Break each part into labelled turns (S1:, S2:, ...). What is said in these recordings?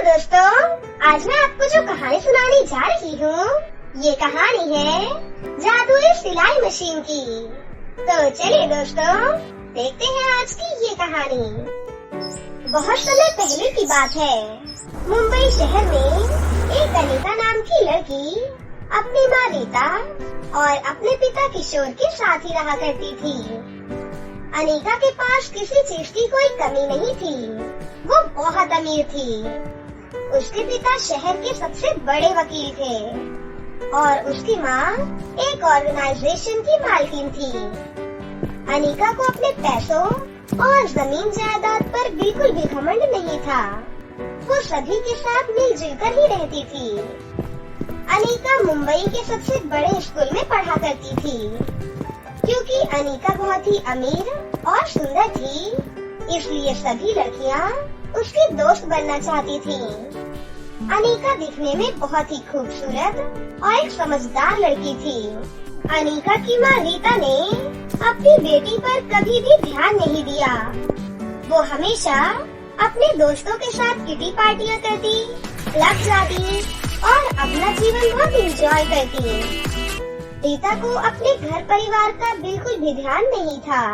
S1: दोस्तों, आज मैं आपको जो कहानी सुनाने जा रही हूँ, ये कहानी है जादुई सिलाई मशीन की। तो चलिए दोस्तों, देखते हैं आज की ये कहानी। बहुत समय पहले की बात है। मुंबई शहर में एक अनीता नाम की लड़की अपनी माँ रीता और अपने पिता किशोर के साथ ही रहा करती थी। अनीता के पास किसी चीज की कोई कमी नहीं थी। वो बहुत अमीर थी। उसके पिता शहर के सबसे बड़े वकील थे और उसकी माँ एक ऑर्गेनाइजेशन की मालकिन थी। अनीता को अपने पैसों और जमीन जायदाद पर बिल्कुल भी घमंड नहीं था। वो सभी के साथ मिलजुल कर ही रहती थी। अनीता मुंबई के सबसे बड़े स्कूल में पढ़ा करती थी। क्योंकि अनीता बहुत ही अमीर और सुंदर थी, इसलिए सभी लड़कियाँ उसकी दोस्त बनना चाहती थीं। अनीता दिखने में बहुत ही खूबसूरत और एक समझदार लड़की थी। अनीता की माँ रीता ने अपनी बेटी पर कभी भी ध्यान नहीं दिया। वो हमेशा अपने दोस्तों के साथ किटी पार्टियाँ करती, क्लब जाती और अपना जीवन बहुत एंजॉय करती। रीता को अपने घर परिवार का बिल्कुल भी ध्यान नहीं था।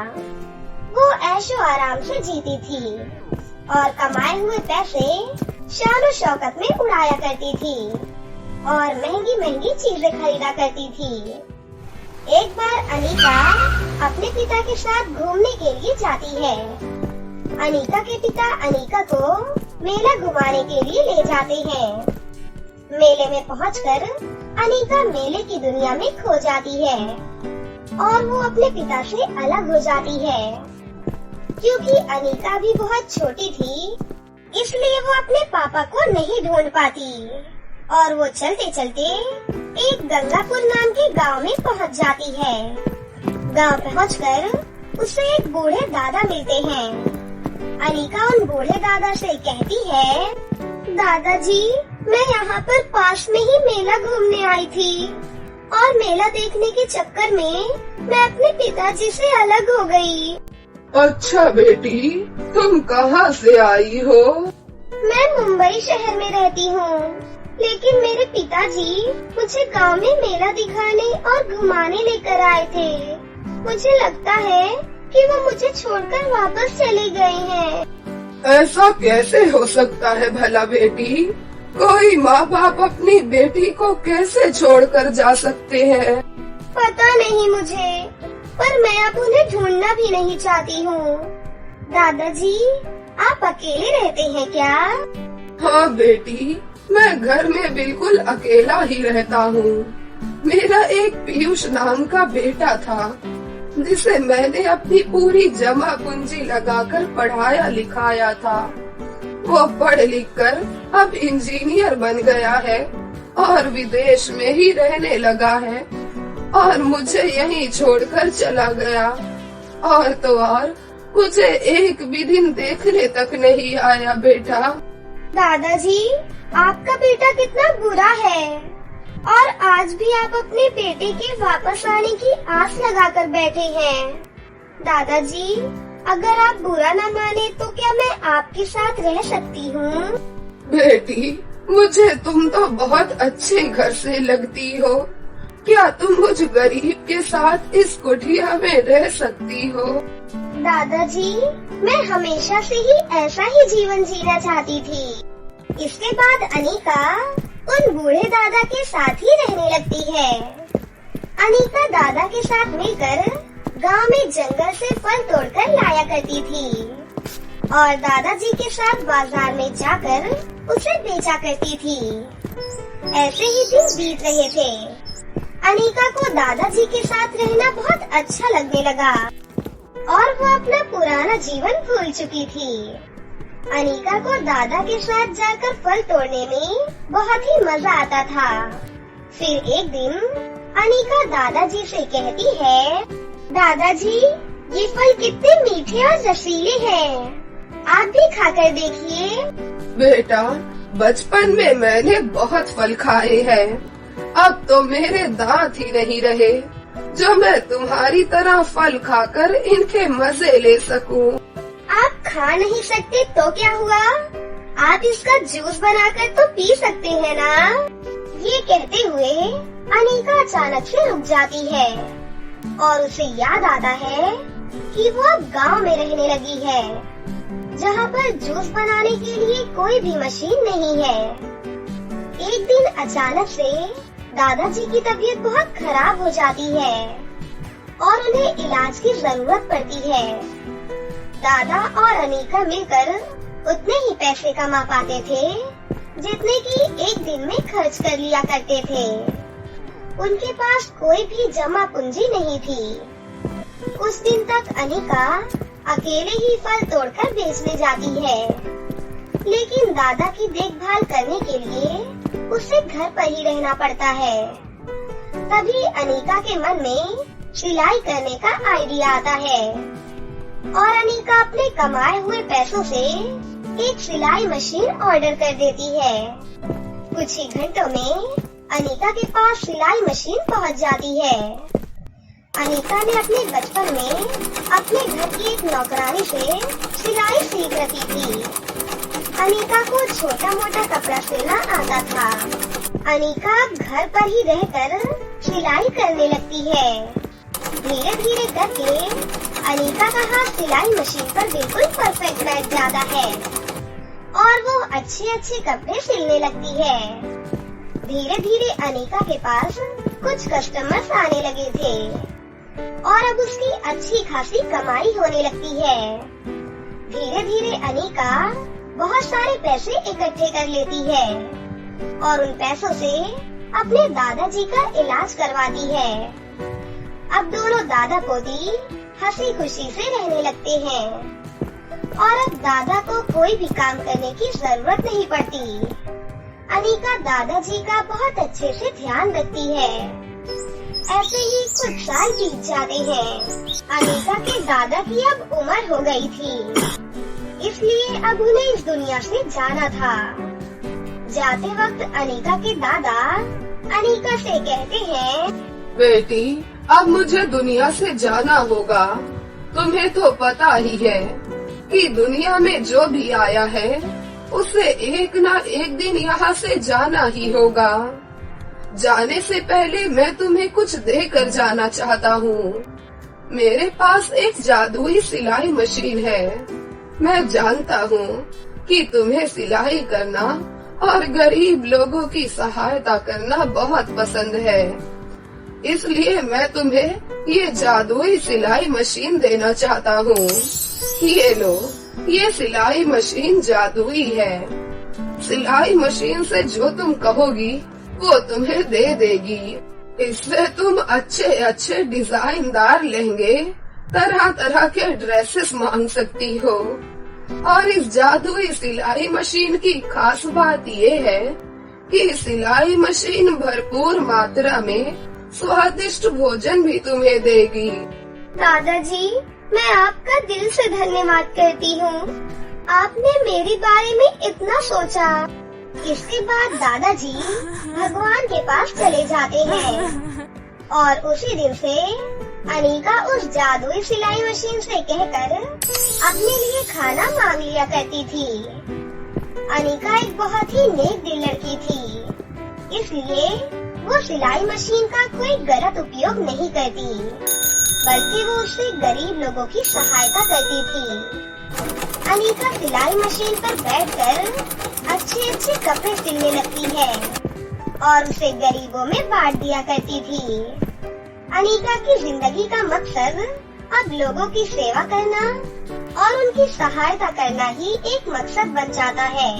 S1: वो ऐशो आराम से जीती थी और कमाए हुए पैसे शान शौकत में उड़ाया करती थी और महंगी महंगी चीजें खरीदा करती थी। एक बार अनीता अपने पिता के साथ घूमने के लिए जाती है। अनीता के पिता अनीता को मेला घुमाने के लिए ले जाते हैं। मेले में पहुंचकर अनीता मेले की दुनिया में खो जाती है और वो अपने पिता से अलग हो जाती है। क्योंकि अनीता भी बहुत छोटी थी, इसलिए वो अपने पापा को नहीं ढूंढ पाती और वो चलते चलते एक गंगापुर नाम के गांव में पहुंच जाती है। गांव पहुंचकर उसे एक बूढ़े दादा मिलते हैं। अनीता उन बूढ़े दादा से कहती है, दादाजी, मैं यहाँ पर पास में ही मेला घूमने आई थी और मेला देखने के चक्कर में मैं अपने पिताजी से अलग हो गई।
S2: अच्छा बेटी, तुम कहाँ से आई हो?
S1: मैं मुंबई शहर में रहती हूँ, लेकिन मेरे पिताजी मुझे गांव में मेला दिखाने और घुमाने लेकर आए थे। मुझे लगता है कि वो मुझे छोड़कर वापस चले गए हैं।
S2: ऐसा कैसे हो सकता है भला बेटी? कोई माँ बाप अपनी बेटी को कैसे छोड़कर जा सकते हैं?
S1: पता नहीं मुझे, पर मैं अब उन्हें ढूंढना भी नहीं चाहती हूँ। दादाजी, आप अकेले रहते हैं क्या?
S2: हाँ बेटी, मैं घर में बिल्कुल अकेला ही रहता हूँ। मेरा एक पीयूष नाम का बेटा था, जिसे मैंने अपनी पूरी जमा पूंजी लगाकर पढ़ाया लिखाया था। वो पढ़ लिख कर अब इंजीनियर बन गया है और विदेश में ही रहने लगा है और मुझे यहीं छोड़कर चला गया। और तो और मुझे एक भी दिन देखने तक नहीं आया बेटा।
S1: दादाजी, आपका बेटा कितना बुरा है और आज भी आप अपने बेटे के वापस आने की आस लगाकर बैठे हैं। दादाजी, अगर आप बुरा न माने तो क्या मैं आपके साथ रह सकती हूँ?
S2: बेटी, मुझे तुम तो बहुत अच्छे घर से लगती हो। क्या तुम मुझ गरीब के साथ इस कुटिया में रह सकती हो?
S1: दादाजी, मैं हमेशा से ही ऐसा ही जीवन जीना चाहती थी। इसके बाद अनीता उन बूढ़े दादा के साथ ही रहने लगती है। अनीता दादा के साथ मिलकर गांव में जंगल से फल तोड़कर लाया करती थी और दादाजी के साथ बाजार में जाकर उसे बेचा करती थी। ऐसे ही दिन बीत रहे थे। अनीता को दादाजी के साथ रहना बहुत अच्छा लगने लगा और वो अपना पुराना जीवन भूल चुकी थी। अनीता को दादा के साथ जाकर फल तोड़ने में बहुत ही मजा आता था। फिर एक दिन अनीता दादाजी से कहती है, दादाजी, ये फल कितने मीठे और रसीले हैं। आप भी खाकर देखिए।
S2: बेटा, बचपन में मैंने बहुत फल खाए हैं। अब तो मेरे दांत ही नहीं रहे जो मैं तुम्हारी तरह फल खाकर इनके मजे ले सकूं।
S1: आप खा नहीं सकते तो क्या हुआ? आप इसका जूस बनाकर तो पी सकते हैं ना। ये कहते हुए अनीका अचानक से रुक जाती है और उसे याद आता है कि वो अब गांव में रहने लगी है, जहाँ पर जूस बनाने के लिए कोई भी मशीन नहीं है। एक दिन अचानक से दादाजी की तबीयत बहुत खराब हो जाती है और उन्हें इलाज की जरूरत पड़ती है। दादा और अनीका मिलकर उतने ही पैसे कमा पाते थे जितने कि एक दिन में खर्च कर लिया करते थे। उनके पास कोई भी जमा पूंजी नहीं थी। उस दिन तक अनीका अकेले ही फल तोड़कर बेचने जाती है, लेकिन दादा की देखभाल करने के लिए उसे घर पर ही रहना पड़ता है। तभी अनीका के मन में सिलाई करने का आइडिया आता है और अनीका अपने कमाए हुए पैसों से एक सिलाई मशीन ऑर्डर कर देती है। कुछ ही घंटों में अनीका के पास सिलाई मशीन पहुंच जाती है। अनीका ने अपने बचपन में अपने घर की एक नौकरानी से सिलाई सीख रखी थी। अनीका को छोटा मोटा कपड़ा सिलना आता था। अनीका घर पर ही रहकर सिलाई करने लगती है। धीरे धीरे करके अनीका का हाथ सिलाई मशीन पर बिल्कुल परफेक्ट बैठ जाता है और वो अच्छे अच्छे कपड़े सिलने लगती है। धीरे धीरे अनीका के पास कुछ कस्टमर्स आने लगे थे और अब उसकी अच्छी खासी कमाई होने लगती है। धीरे धीरे अनीका बहुत सारे पैसे इकट्ठे कर लेती है और उन पैसों से अपने दादाजी का इलाज करवाती है। अब दोनों दादा पोती हंसी खुशी से रहने लगते हैं और अब दादा को कोई भी काम करने की जरूरत नहीं पड़ती। अनीका दादाजी का बहुत अच्छे से ध्यान रखती है। ऐसे ही कुछ साल बीत जाते हैं। अनीका के दादा की अब उम्र हो गई थी, इसलिए अब उन्हें इस दुनिया से जाना था। जाते वक्त अनीका के दादा अनीका से कहते हैं,
S2: बेटी अब मुझे दुनिया से जाना होगा। तुम्हें तो पता ही है कि दुनिया में जो भी आया है उसे एक ना एक दिन यहाँ से जाना ही होगा। जाने से पहले मैं तुम्हें कुछ देकर जाना चाहता हूँ। मेरे पास एक जादुई सिलाई मशीन है। मैं जानता हूँ कि तुम्हें सिलाई करना और गरीब लोगों की सहायता करना बहुत पसंद है, इसलिए मैं तुम्हें ये जादुई सिलाई मशीन देना चाहता हूँ। ये लो, ये सिलाई मशीन जादुई है। सिलाई मशीन से जो तुम कहोगी वो तुम्हें दे देगी। इससे तुम अच्छे अच्छे डिजाइनदार लहंगे, तरह तरह के ड्रेसेस मांग सकती हो। और इस जादुई सिलाई मशीन की खास बात ये है कि सिलाई मशीन भरपूर मात्रा में स्वादिष्ट भोजन भी तुम्हें देगी।
S1: दादाजी, मैं आपका दिल से धन्यवाद करती हूँ। आपने मेरे बारे में इतना सोचा। इसके बाद दादाजी भगवान के पास चले जाते हैं और उसी दिन से अनीका उस जादुई सिलाई मशीन से कहकर अपने लिए खाना मांग लिया करती थी। अनीका एक बहुत ही नेक दिल लड़की थी, इसलिए वो सिलाई मशीन का कोई गलत उपयोग नहीं करती, बल्कि वो उससे गरीब लोगों की सहायता करती थी। अनीका सिलाई मशीन पर बैठकर अच्छे अच्छे कपड़े सिलने लगती है और उसे गरीबों में बांट दिया करती थी। अनीका की जिंदगी का मकसद अब लोगों की सेवा करना और उनकी सहायता करना ही एक मकसद बन जाता है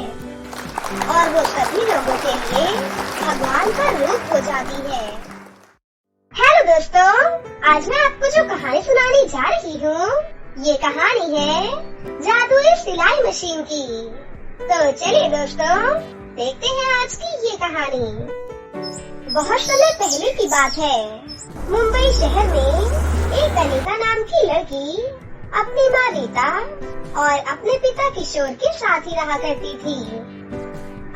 S1: और वो सभी लोगों के लिए भगवान का रूप हो जाती है। हेलो दोस्तों, आज मैं आपको जो कहानी सुनाने जा रही हूँ, ये कहानी है जादुई सिलाई मशीन की। तो चलिए दोस्तों, देखते हैं आज की ये कहानी। बहुत समय पहले की बात है। मुंबई शहर में एक अनीता नाम की लड़की अपनी माँ रीता और अपने पिता किशोर के साथ ही रहा करती थी।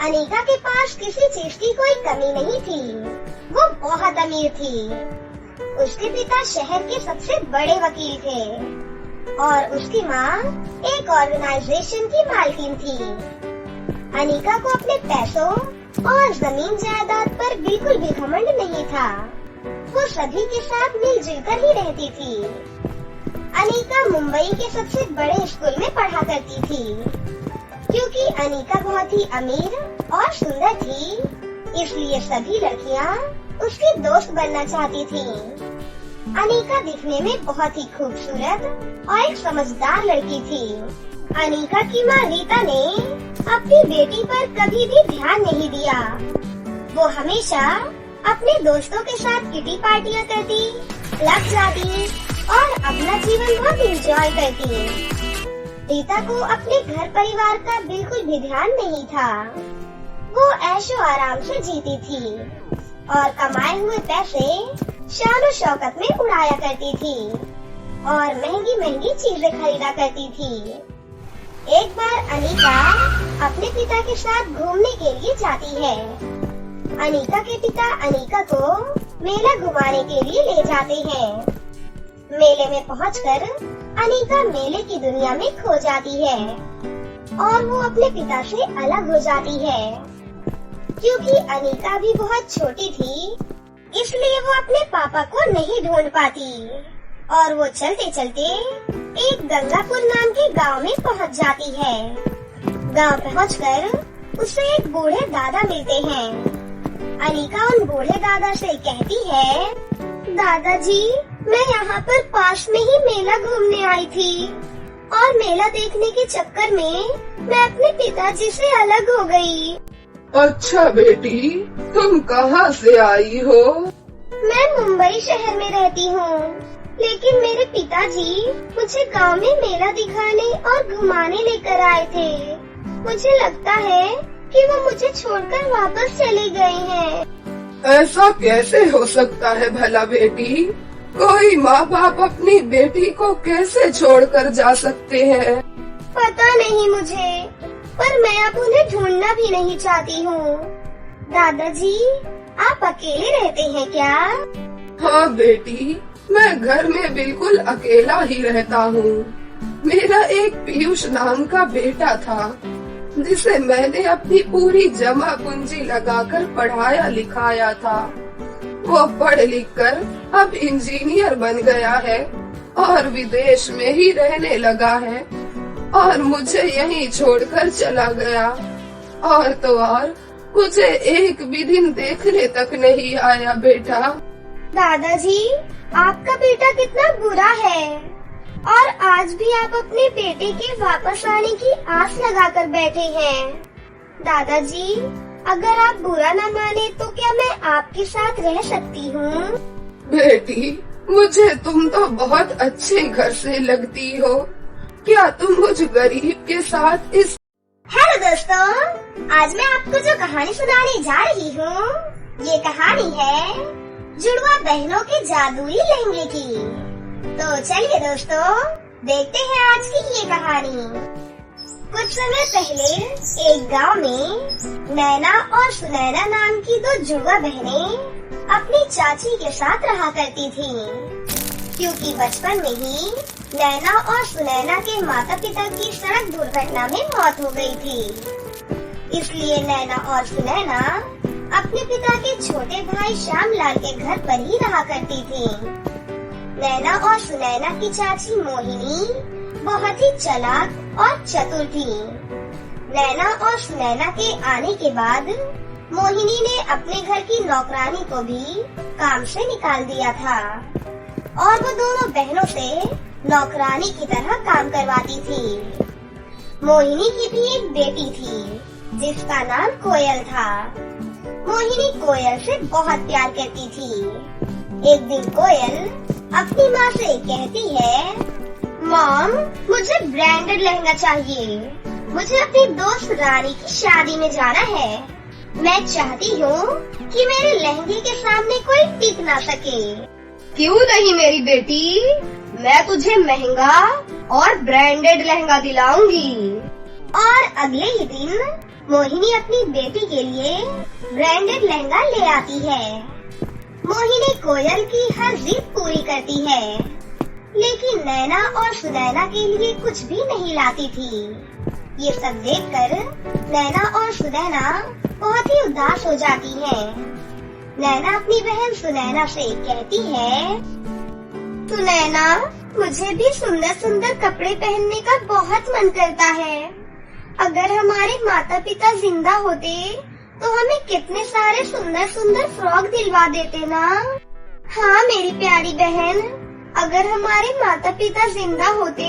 S1: अनीता के पास किसी चीज की कोई कमी नहीं थी। वो बहुत अमीर थी। उसके पिता शहर के सबसे बड़े वकील थे और उसकी माँ एक ऑर्गेनाइजेशन की मालकिन थी। अनीका को अपने पैसों और जमीन जायदाद पर बिल्कुल भी घमंड नहीं था। वो सभी के साथ मिलजुल कर ही रहती थी। अनीका मुंबई के सबसे बड़े स्कूल में पढ़ा करती थी। क्योंकि अनीका बहुत ही अमीर और सुंदर थी, इसलिए सभी लड़कियां उसकी दोस्त बनना चाहती थीं। अनीका दिखने में बहुत ही खूबसूरत और एक समझदार लड़की थी। अनीका की माँ रीता ने अपनी बेटी पर कभी भी ध्यान नहीं दिया। वो हमेशा अपने दोस्तों के साथ किटी पार्टियां करती, क्लब जाती और अपना जीवन बहुत एंजॉय करती। रीता को अपने घर परिवार का बिल्कुल भी ध्यान नहीं था। वो ऐशो आराम से जीती थी और कमाए हुए पैसे शान शौकत में उड़ाया करती थी और महंगी महंगी चीजें खरीदा करती थी। एक बार अनीका अपने पिता के साथ घूमने के लिए जाती है। अनीका के पिता अनीका को मेला घुमाने के लिए ले जाते हैं। मेले में पहुंचकर अनीका मेले की दुनिया में खो जाती है और वो अपने पिता से अलग हो जाती है। क्योंकि अनीका भी बहुत छोटी थी, इसलिए वो अपने पापा को नहीं ढूंढ पाती और वो चलते चलते एक गंगापुर नाम के गांव में पहुंच जाती है। गांव पहुंचकर उसे एक बूढ़े दादा मिलते हैं। अनीका उन बूढ़े दादा से कहती है, दादाजी, मैं यहाँ पर पास में ही मेला घूमने आई थी और मेला देखने के चक्कर में मैं अपने पिताजी से अलग हो गई।
S2: अच्छा बेटी, तुम कहाँ से आई हो?
S1: मैं मुंबई शहर में रहती हूँ, लेकिन मेरे पिताजी मुझे गांव में मेला दिखाने और घुमाने लेकर आए थे। मुझे लगता है कि वो मुझे छोड़कर वापस चले गए हैं।
S2: ऐसा कैसे हो सकता है भला बेटी? कोई माँ बाप अपनी बेटी को कैसे छोड़कर जा सकते हैं?
S1: पता नहीं मुझे, पर मैं अब उन्हें ढूंढना भी नहीं चाहती हूँ। दादाजी, आप अकेले रहते हैं क्या?
S2: हाँ बेटी, मैं घर में बिल्कुल अकेला ही रहता हूँ। मेरा एक पीयूष नाम का बेटा था, जिसे मैंने अपनी पूरी जमा पूंजी लगाकर पढ़ाया लिखाया था। वो पढ़ लिख कर अब इंजीनियर बन गया है और विदेश में ही रहने लगा है और मुझे यहीं छोड़कर चला गया। और तो और मुझे एक भी दिन देखने तक नहीं आया बेटा।
S1: दादाजी, आपका बेटा कितना बुरा है और आज भी आप अपने बेटे के वापस आने की आस लगाकर बैठे हैं। दादाजी, अगर आप बुरा न माने तो क्या मैं आपके साथ रह सकती हूँ?
S2: बेटी, मुझे तुम तो बहुत अच्छे घर से लगती हो। क्या तुम मुझ गरीब के साथ इस...
S1: हेलो दोस्तों, आज मैं आपको जो कहानी सुनाने जा रही हूँ, ये कहानी है जुड़वा बहनों के जादुई लहंगे की। तो चलिए दोस्तों, देखते हैं आज की ये कहानी। कुछ समय पहले एक गांव में नैना और सुनैना नाम की दो जुड़वा बहनें अपनी चाची के साथ रहा करती थीं। क्योंकि बचपन में ही नैना और सुनैना के माता पिता की सड़क दुर्घटना में मौत हो गई थी, इसलिए नैना और सुनैना अपने पिता के छोटे भाई श्यामलाल के घर पर ही रहा करती थीं। नैना और सुनैना की चाची मोहिनी बहुत ही चालाक और चतुर थी। नैना और सुनैना के आने के बाद मोहिनी ने अपने घर की नौकरानी को भी काम से निकाल दिया था और वो दोनों बहनों से नौकरानी की तरह काम करवाती थी। मोहिनी की भी एक बेटी थी जिसका नाम कोयल था। मोहिनी कोयल से बहुत प्यार करती थी। एक दिन कोयल अपनी माँ से कहती है, मॉम, मुझे ब्रांडेड लहंगा चाहिए। मुझे अपनी दोस्त रानी की शादी में जाना है। मैं चाहती हूँ कि मेरे लहंगे के सामने कोई टिक ना सके।
S3: क्यों नहीं मेरी बेटी, मैं तुझे महंगा और ब्रांडेड लहंगा दिलाऊंगी।
S1: और अगले ही दिन मोहिनी अपनी बेटी के लिए ब्रांडेड लहंगा ले आती है। मोहिनी कोयल की हर जिद पूरी करती है, लेकिन नैना और सुनैना के लिए कुछ भी नहीं लाती थी। ये सब देखकर नैना और सुनैना बहुत ही उदास हो जाती हैं। नैना अपनी बहन सुनैना से कहती है, सुनैना, मुझे भी सुंदर सुंदर कपड़े पहनने का बहुत मन करता है। अगर हमारे माता पिता जिंदा होते तो हमें कितने सारे सुंदर सुंदर फ्रॉक दिलवा देते ना। हाँ मेरी प्यारी बहन, अगर हमारे माता पिता जिंदा होते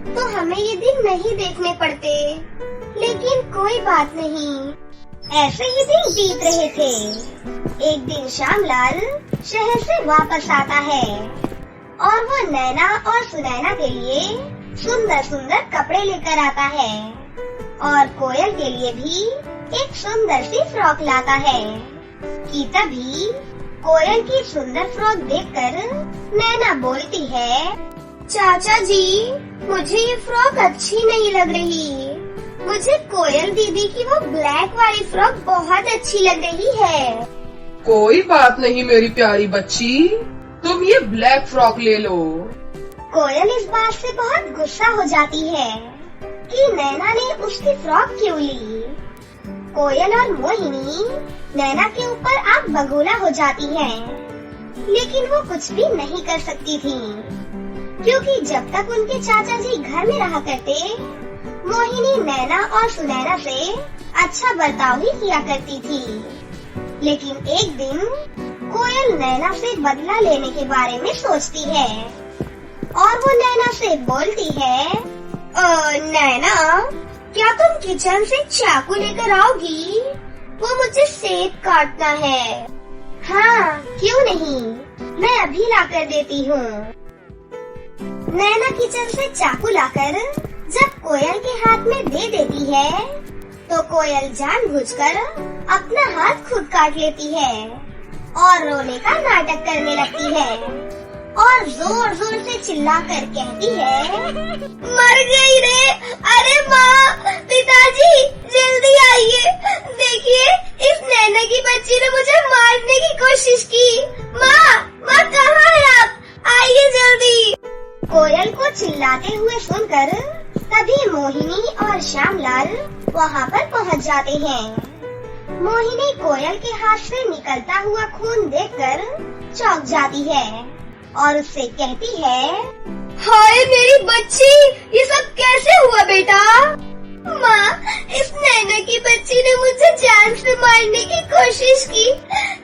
S1: तो हमें ये दिन नहीं देखने पड़ते। लेकिन कोई बात नहीं, ऐसे ही दिन बीत रहे थे। एक दिन श्यामलाल शहर से वापस आता है और वो नैना और सुनैना के लिए सुंदर सुंदर कपड़े लेकर आता है और कोयल के लिए भी एक सुंदर सी फ्रॉक लाता है। कि तभी कोयल की सुंदर फ्रॉक देखकर नैना बोलती है, चाचा जी, मुझे ये फ्रॉक अच्छी नहीं लग रही। मुझे कोयल दीदी की वो ब्लैक वाली फ्रॉक बहुत अच्छी लग रही है।
S2: कोई बात नहीं मेरी प्यारी बच्ची, तुम ये ब्लैक फ्रॉक ले लो।
S1: कोयल इस बात से बहुत गुस्सा हो जाती है कि नैना ने उसकी फ्रॉक क्यों ली। कोयल और मोहिनी नैना के ऊपर आग बगोला हो जाती है, लेकिन वो कुछ भी नहीं कर सकती थी, क्योंकि जब तक उनके चाचा जी घर में रहा करते, मोहिनी नैना और सुनैना से अच्छा बर्ताव ही किया करती थी। लेकिन एक दिन कोयल नैना से बदला लेने के बारे में सोचती है और वो नैना से बोलती है, नैना, क्या तुम किचन से चाकू लेकर आओगी? वो मुझे सेब काटना है। हाँ, क्यों नहीं, मैं अभी लाकर देती हूँ। नैना किचन से चाकू लाकर जब कोयल के हाथ में दे देती है तो कोयल जानबूझकर अपना हाथ खुद काट लेती है और रोने का नाटक करने लगती है और जोर जोर से चिल्लाकर कहती है, मर गई रे! अरे माँ, पिताजी, जल्दी आइए! देखिए, इस नैना की बच्ची ने मुझे मारने की कोशिश की। माँ कहाँ है आप? आइए जल्दी! कोयल को चिल्लाते हुए सुनकर तभी मोहिनी और श्यामलाल वहाँ पर पहुँच जाते हैं। मोहिनी कोयल के हाथ से निकलता हुआ खून देखकर चौंक जाती है और उससे कहती है, हाय मेरी बच्ची, ये सब कैसे हुआ बेटा? माँ, इस नैना की बच्ची ने मुझे जान से मारने की कोशिश की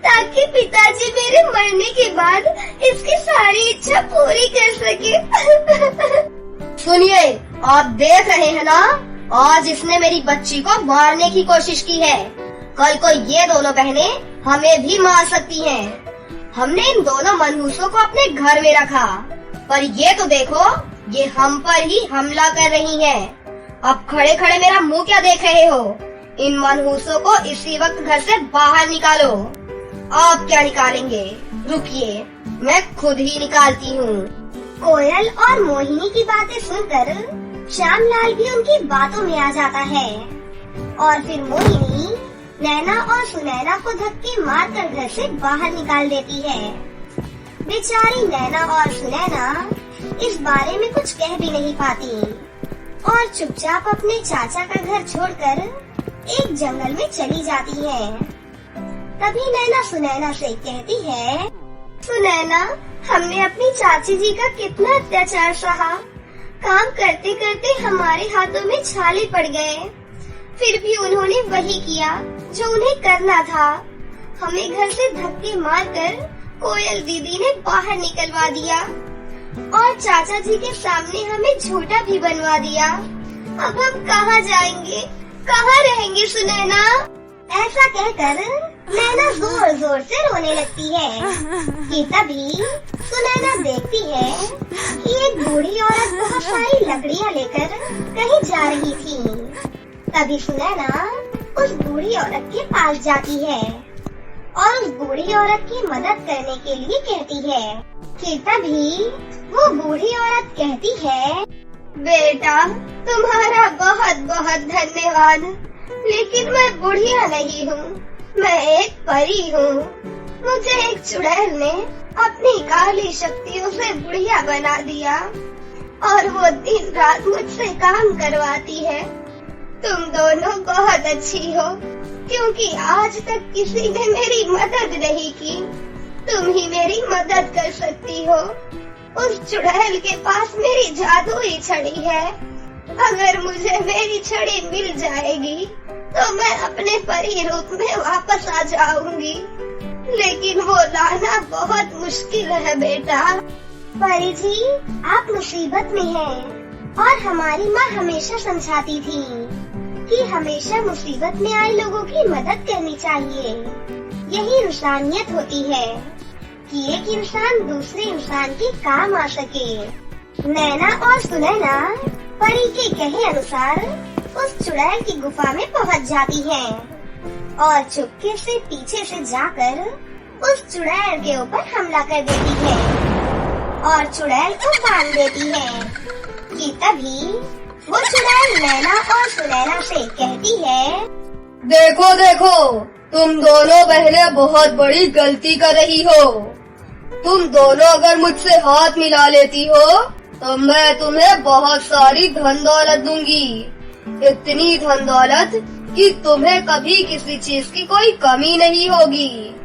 S1: ताकि पिताजी मेरे मरने के बाद इसकी सारी इच्छा पूरी कर सके।
S3: सुनिए, आप देख रहे हैं ना, आज इसने मेरी बच्ची को मारने की कोशिश की है। कल को ये दोनों बहनें हमें भी मार सकती हैं। हमने इन दोनों मनहूसों को अपने घर में रखा, पर ये तो देखो, ये हम पर ही हमला कर रही हैं। अब खड़े खड़े मेरा मुंह क्या देख रहे हो? इन मनहूसों को इसी वक्त घर से बाहर निकालो। आप क्या निकालेंगे? रुकिए, मैं खुद ही निकालती हूँ।
S1: कोयल और मोहिनी की बातें सुनकर श्यामलाल भी उनकी बातों में आ जाता है और फिर मोहिनी नैना और सुनैना को धक्के मारकर घर से बाहर निकाल देती है। बेचारी नैना और सुनैना इस बारे में कुछ कह भी नहीं पाती और चुपचाप अपने चाचा का घर छोड़कर एक जंगल में चली जाती है। तभी नैना सुनैना से कहती है, सुनैना, हमने अपनी चाची जी का कितना अत्याचार सहा। काम करते करते हमारे हाथों में छाले पड़ गए, फिर भी उन्होंने वही किया जो उन्हें करना था। हमें घर से धक्के मारकर कोयल दीदी ने बाहर निकलवा दिया और चाचा जी के सामने हमें झूठा भी बनवा दिया। अब हम कहाँ जाएंगे, कहाँ रहेंगे सुनैना? ऐसा कहकर नैना जोर जोर से रोने लगती है कि तभी सुनैना देखती है कि एक बूढ़ी औरत बहुत सारी लकड़ियाँ लेकर कहीं जा रही थी। तभी सुनैना उस बूढ़ी औरत के पास जाती है और उस बूढ़ी औरत की मदद करने के लिए कहती है कि तभी वो बूढ़ी औरत कहती है, बेटा, तुम्हारा बहुत बहुत धन्यवाद, लेकिन मैं बुढ़िया नहीं हूँ, मैं एक परी हूँ। मुझे एक चुड़ैल ने अपनी काली शक्तियों से बुढ़िया बना दिया और वो दिन रात मुझसे काम करवाती है। बहुत अच्छी हो, क्योंकि आज तक किसी ने मेरी मदद नहीं की। तुम ही मेरी मदद कर सकती हो। उस चुड़ैल के पास मेरी जादुई छड़ी है। अगर मुझे मेरी छड़ी मिल जाएगी तो मैं अपने परी रूप में वापस आ जाऊंगी, लेकिन वो लाना बहुत मुश्किल है बेटा।
S3: परी जी, आप मुसीबत में हैं और हमारी माँ हमेशा समझाती थी कि हमेशा मुसीबत में आए लोगों की मदद करनी चाहिए। यही इंसानियत होती है कि एक इंसान दूसरे इंसान के काम आ सके। नैना और सुनैना परी के कहे अनुसार उस चुड़ैल की गुफा में पहुंच जाती हैं और चुपके से पीछे से जाकर उस चुड़ैल के ऊपर हमला कर देती है और चुड़ैल को बांध देती है। कि तभी वो चुड़ैल नैना और सुनैना से कहती है,
S4: देखो देखो, तुम दोनों बहनें बहुत बड़ी गलती कर रही हो। तुम दोनों अगर मुझसे हाथ मिला लेती हो तो मैं तुम्हें बहुत सारी धन दौलत दूंगी। इतनी धन दौलत कि तुम्हें कभी किसी चीज की कोई कमी नहीं होगी।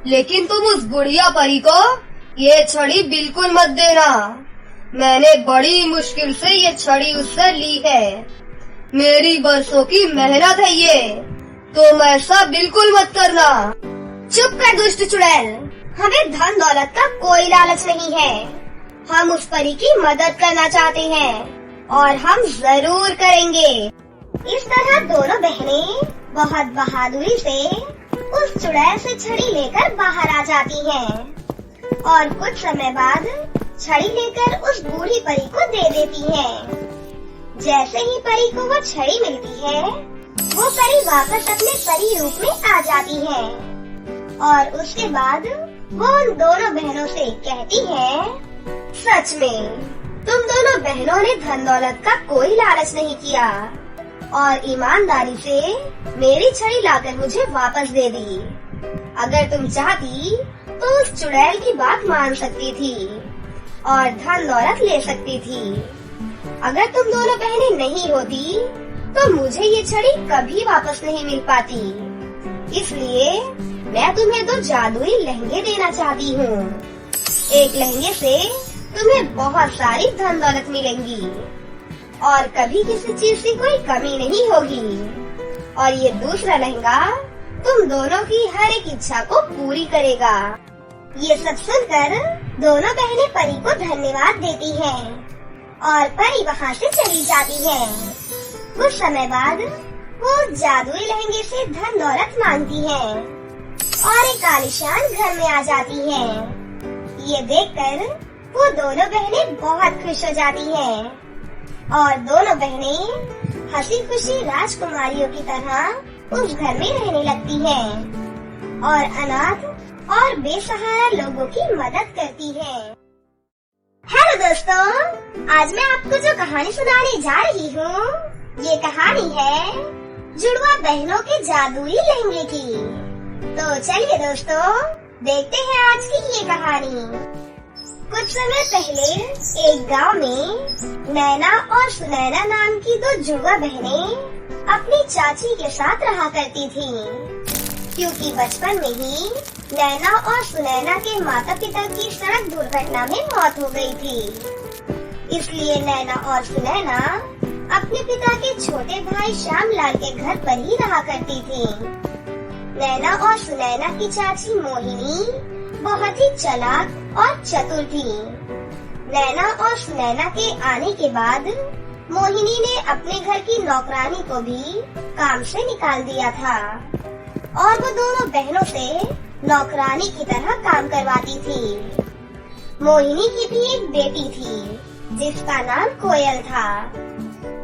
S4: लेकिन तुम उस बुढ़िया परी को ये छड़ी बिल्कुल मत देना। मैंने बड़ी मुश्किल से ये छड़ी उससे ली है। मेरी बरसों की मेहनत है ये। तुम ऐसा बिल्कुल मत करना।
S3: चुप कर दुष्ट चुड़ैल, हमें धन दौलत का कोई लालच नहीं है। हम उस परी की मदद करना चाहते हैं और हम जरूर करेंगे। इस तरह दोनों बहनें बहुत बहादुरी से उस चुड़ैल से छड़ी लेकर बाहर आ जाती हैं और कुछ समय बाद छड़ी लेकर उस बूढ़ी परी को दे देती हैं। जैसे ही परी को वो छड़ी मिलती है, वो परी वापस अपने परी रूप में आ जाती है और उसके बाद वो उन दोनों बहनों से कहती है, सच में तुम दोनों बहनों ने धन दौलत का कोई लालच नहीं किया और ईमानदारी से मेरी छड़ी लाकर मुझे वापस दे दी। अगर तुम चाहती तो उस चुड़ैल की बात मान सकती थी और धन दौलत ले सकती थी। अगर तुम दोनों बहनें नहीं होती तो मुझे ये छड़ी कभी वापस नहीं मिल पाती। इसलिए मैं तुम्हें 2 जादुई लहंगे देना चाहती हूँ। एक लहंगे से तुम्हें बहुत सारी धन दौलत मिलेंगी और कभी किसी चीज की कोई कमी नहीं होगी। और ये दूसरा लहंगा तुम दोनों की हर एक इच्छा को पूरी करेगा। ये सब सुनकर दोनों बहनें परी को धन्यवाद देती हैं और परी वहाँ से चली जाती है। कुछ समय बाद वो जादुई लहंगे से धन दौलत मांगती है और एक आलीशान घर में आ जाती है। ये देखकर वो दोनों बहनें बहुत खुश हो जाती हैं और दोनों बहनें हंसी खुशी राजकुमारियों की तरह उस घर में रहने लगती हैं और अनाथ और बेसहारा लोगों की मदद करती हैं। हेलो दोस्तों, आज मैं आपको जो कहानी सुनाने जा रही हूँ, ये कहानी है जुड़वा बहनों के जादुई लहंगे की। तो चलिए दोस्तों, देखते हैं आज की ये कहानी। कुछ समय पहले एक गांव में नैना और सुनैना नाम की 2 जुड़वा बहनें अपनी चाची के साथ रहा करती थीं, क्योंकि बचपन में ही नैना और सुनैना के माता पिता की सड़क दुर्घटना में मौत हो गई थी। इसलिए नैना और सुनैना अपने पिता के छोटे भाई श्यामलाल के घर पर ही रहा करती थीं। नैना और सुनैना की चाची मोहिनी बहुत ही चालाक और चतुर थी। नैना और सुनैना के आने के बाद मोहिनी ने अपने घर की नौकरानी को भी काम से निकाल दिया था और वो दोनों बहनों से नौकरानी की तरह काम करवाती थी। मोहिनी की भी एक बेटी थी जिसका नाम कोयल था।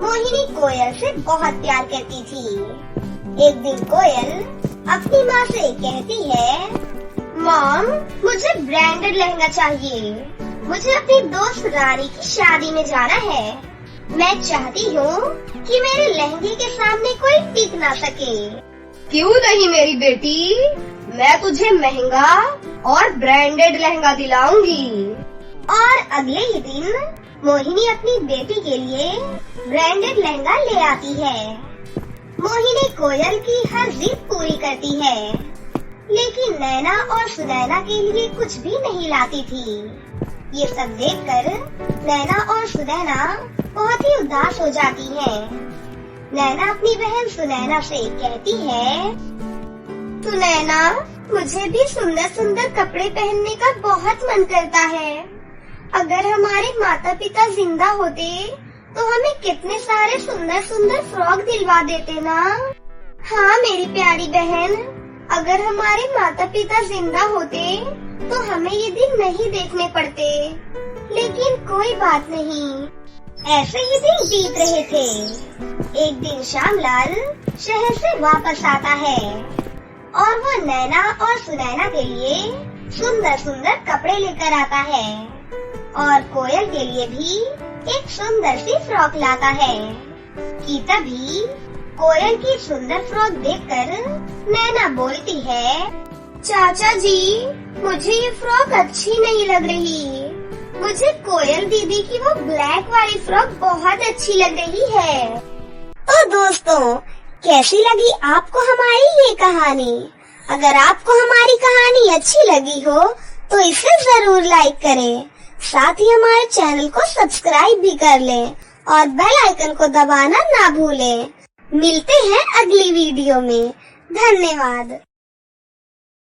S3: मोहिनी कोयल से बहुत प्यार करती थी। एक दिन कोयल अपनी माँ से कहती है, मॉम, मुझे ब्रांडेड लहंगा चाहिए। मुझे अपनी दोस्त रानी की शादी में जाना है। मैं चाहती हूँ कि मेरे लहंगे के सामने कोई टिक ना सके।
S4: क्यों नहीं मेरी बेटी, मैं तुझे महंगा और ब्रांडेड लहंगा दिलाऊंगी।
S3: और अगले ही दिन मोहिनी अपनी बेटी के लिए ब्रांडेड लहंगा ले आती है।
S1: मोहिनी कोयल की हर जिद पूरी करती है, लेकिन नैना और सुनैना के लिए कुछ भी नहीं लाती थी। ये सब देखकर नैना और सुनैना बहुत ही उदास हो जाती हैं। नैना अपनी बहन सुनैना से कहती है, सुनैना, मुझे भी सुंदर सुंदर कपड़े पहनने का बहुत मन करता है। अगर हमारे माता पिता जिंदा होते तो हमें कितने सारे सुंदर सुंदर फ्रॉक दिलवा देते ना। हाँ मेरी प्यारी बहन, अगर हमारे माता पिता जिंदा होते तो हमें ये दिन नहीं देखने पड़ते। लेकिन कोई बात नहीं, ऐसे ही दिन बीत रहे थे। एक दिन श्यामलाल शहर से वापस आता है और वो नैना और सुनैना के लिए सुंदर सुंदर कपड़े लेकर आता है और कोयल के लिए भी एक सुंदर सी फ्रॉक लाता है। कि तभी कोयल की सुंदर फ्रॉक देखकर नैना बोलती है, चाचा जी, मुझे ये फ्रॉक अच्छी नहीं लग रही। मुझे कोयल दीदी की वो ब्लैक वाली फ्रॉक बहुत अच्छी लग रही है। तो दोस्तों, कैसी लगी आपको हमारी ये कहानी? अगर आपको हमारी कहानी अच्छी लगी हो तो इसे जरूर लाइक करें, साथ ही हमारे चैनल को सब्सक्राइब भी कर लें और बेल आइकन को दबाना ना भूलें। मिलते हैं अगली वीडियो में। धन्यवाद।